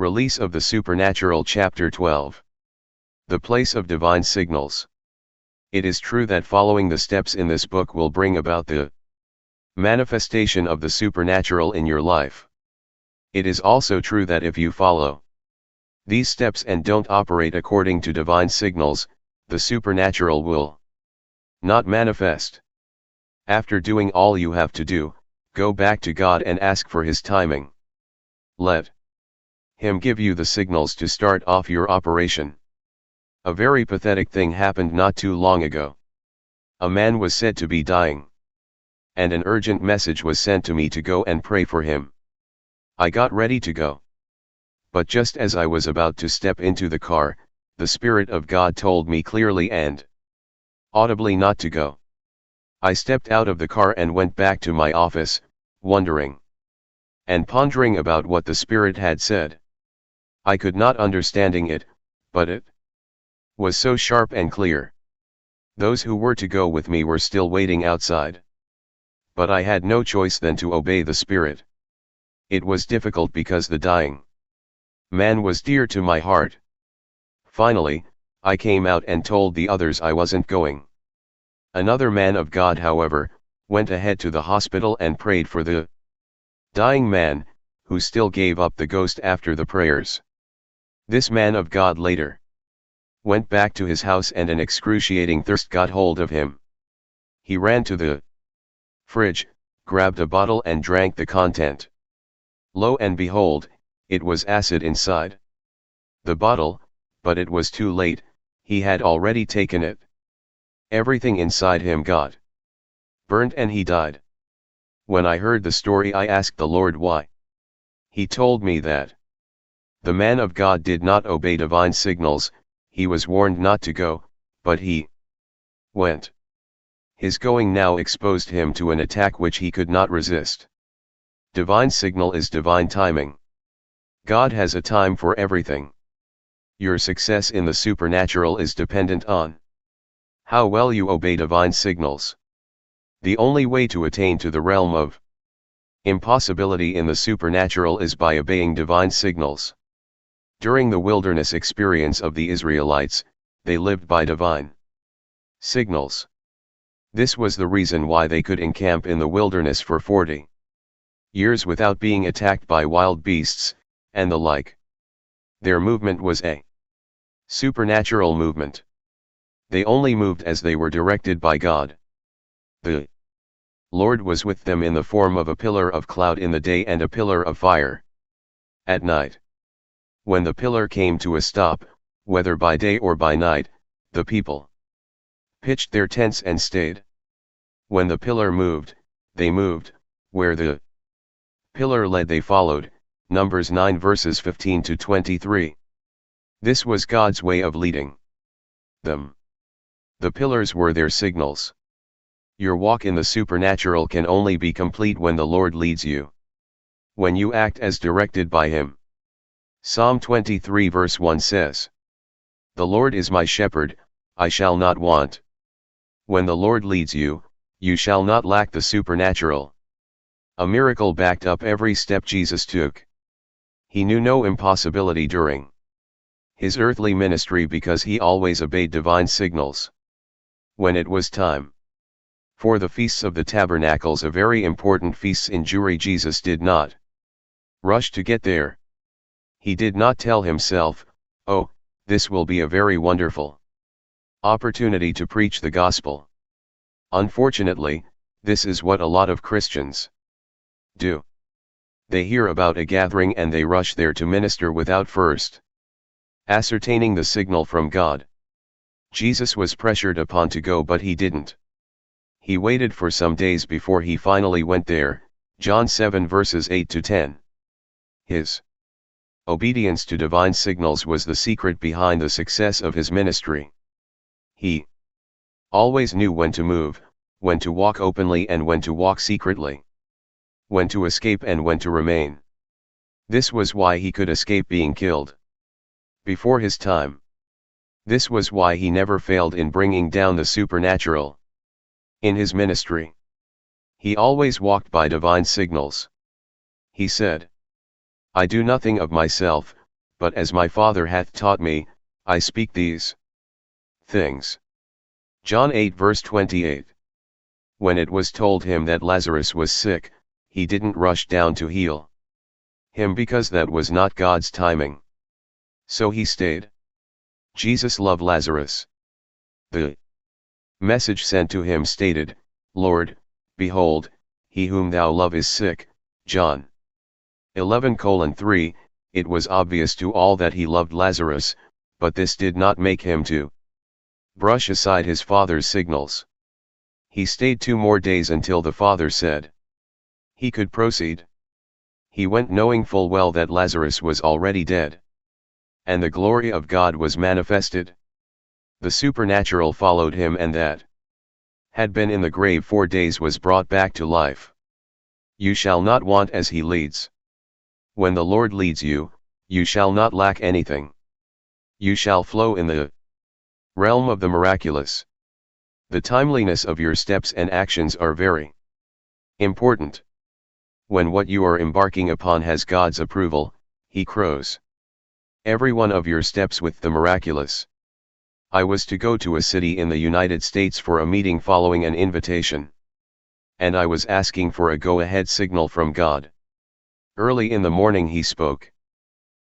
Release of the Supernatural Chapter 12. The Place of Divine Signals. It is true that following the steps in this book will bring about the manifestation of the supernatural in your life. It is also true that if you follow these steps and don't operate according to divine signals, the supernatural will not manifest. After doing all you have to do, go back to God and ask for His timing. Let Him give you the signals to start off your operation. A very pathetic thing happened not too long ago. A man was said to be dying, and an urgent message was sent to me to go and pray for him. I got ready to go. But just as I was about to step into the car, the Spirit of God told me clearly and audibly not to go. I stepped out of the car and went back to my office, wondering and pondering about what the Spirit had said. I could not understanding it, but it was so sharp and clear. Those who were to go with me were still waiting outside. But I had no choice than to obey the Spirit. It was difficult because the dying man was dear to my heart. Finally, I came out and told the others I wasn't going. Another man of God, however, went ahead to the hospital and prayed for the dying man, who still gave up the ghost after the prayers. This man of God later went back to his house and an excruciating thirst got hold of him. He ran to the fridge, grabbed a bottle and drank the content. Lo and behold, it was acid inside the bottle, but it was too late, he had already taken it. Everything inside him got burned and he died. When I heard the story, I asked the Lord why. He told me that the man of God did not obey divine signals. He was warned not to go, but he went. His going now exposed him to an attack which he could not resist. Divine signal is divine timing. God has a time for everything. Your success in the supernatural is dependent on how well you obey divine signals. The only way to attain to the realm of impossibility in the supernatural is by obeying divine signals. During the wilderness experience of the Israelites, they lived by divine signals. This was the reason why they could encamp in the wilderness for 40 years without being attacked by wild beasts, and the like. Their movement was a supernatural movement. They only moved as they were directed by God. The Lord was with them in the form of a pillar of cloud in the day and a pillar of fire at night. When the pillar came to a stop, whether by day or by night, the people pitched their tents and stayed. When the pillar moved, they moved, where the pillar led they followed. Numbers 9 verses 15 to 23. This was God's way of leading them. The pillars were their signals. Your walk in the supernatural can only be complete when the Lord leads you. When you act as directed by Him. Psalm 23 verse 1 says, "The Lord is my shepherd, I shall not want." When the Lord leads you, you shall not lack the supernatural. A miracle backed up every step Jesus took. He knew no impossibility during His earthly ministry because He always obeyed divine signals. When it was time for the Feasts of the Tabernacles, a very important feasts in Jewry, Jesus did not rush to get there. He did not tell himself, "Oh, this will be a very wonderful opportunity to preach the gospel." Unfortunately, this is what a lot of Christians do. They hear about a gathering and they rush there to minister without first ascertaining the signal from God. Jesus was pressured upon to go, but He didn't. He waited for some days before He finally went there. John 7 verses 8 to 10. His obedience to divine signals was the secret behind the success of His ministry. He always knew when to move, when to walk openly and when to walk secretly, when to escape and when to remain. This was why He could escape being killed before His time. This was why He never failed in bringing down the supernatural in His ministry. He always walked by divine signals. He said, "I do nothing of myself, but as my Father hath taught me, I speak these things. John 8 verse 28. When it was told him that Lazarus was sick, he didn't rush down to heal him because that was not God's timing. So he stayed. Jesus loved Lazarus. The message sent to him stated, Lord, behold, he whom thou love is sick. John 11:3. It was obvious to all that he loved Lazarus, but this did not make him to brush aside his Father's signals. He stayed 2 more days until the Father said he could proceed. He went knowing full well that Lazarus was already dead. And the glory of God was manifested. The supernatural followed him, and that had been in the grave 4 days was brought back to life. You shall not want as he leads. When the Lord leads you, you shall not lack anything. You shall flow in the realm of the miraculous. The timeliness of your steps and actions are very important. When what you are embarking upon has God's approval, He crows every one of your steps with the miraculous. I was to go to a city in the United States for a meeting following an invitation. And I was asking for a go-ahead signal from God. Early in the morning He spoke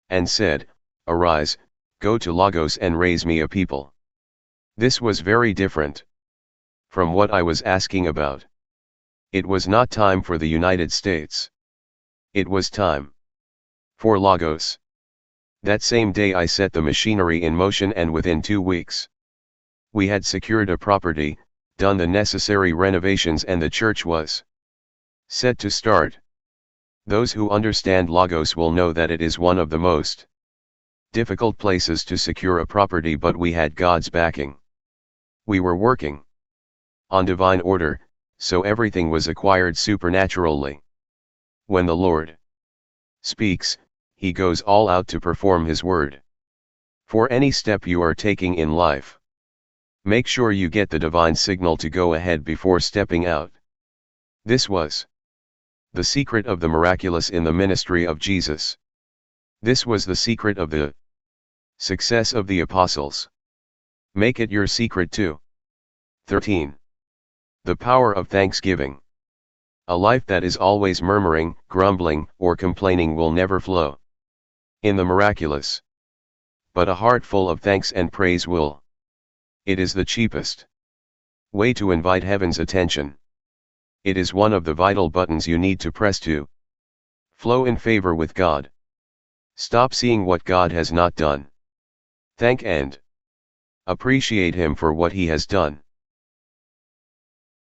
and said, Arise, go to Lagos and raise me a people. This was very different from what I was asking about. It was not time for the United States. It was time for Lagos. That same day I set the machinery in motion, and within 2 weeks, we had secured a property, done the necessary renovations, and the church was set to start. Those who understand Lagos will know that it is one of the most difficult places to secure a property, but we had God's backing. We were working on divine order, so everything was acquired supernaturally. When the Lord speaks, He goes all out to perform His word. For any step you are taking in life, make sure you get the divine signal to go ahead before stepping out. This was the secret of the miraculous in the ministry of Jesus. This was the secret of the success of the apostles. Make it your secret too. 13. The power of thanksgiving. A life that is always murmuring, grumbling, or complaining will never flow in the miraculous. But a heart full of thanks and praise will. It is the cheapest way to invite heaven's attention. It is one of the vital buttons you need to press to flow in favor with God. Stop seeing what God has not done. Thank and appreciate Him for what He has done.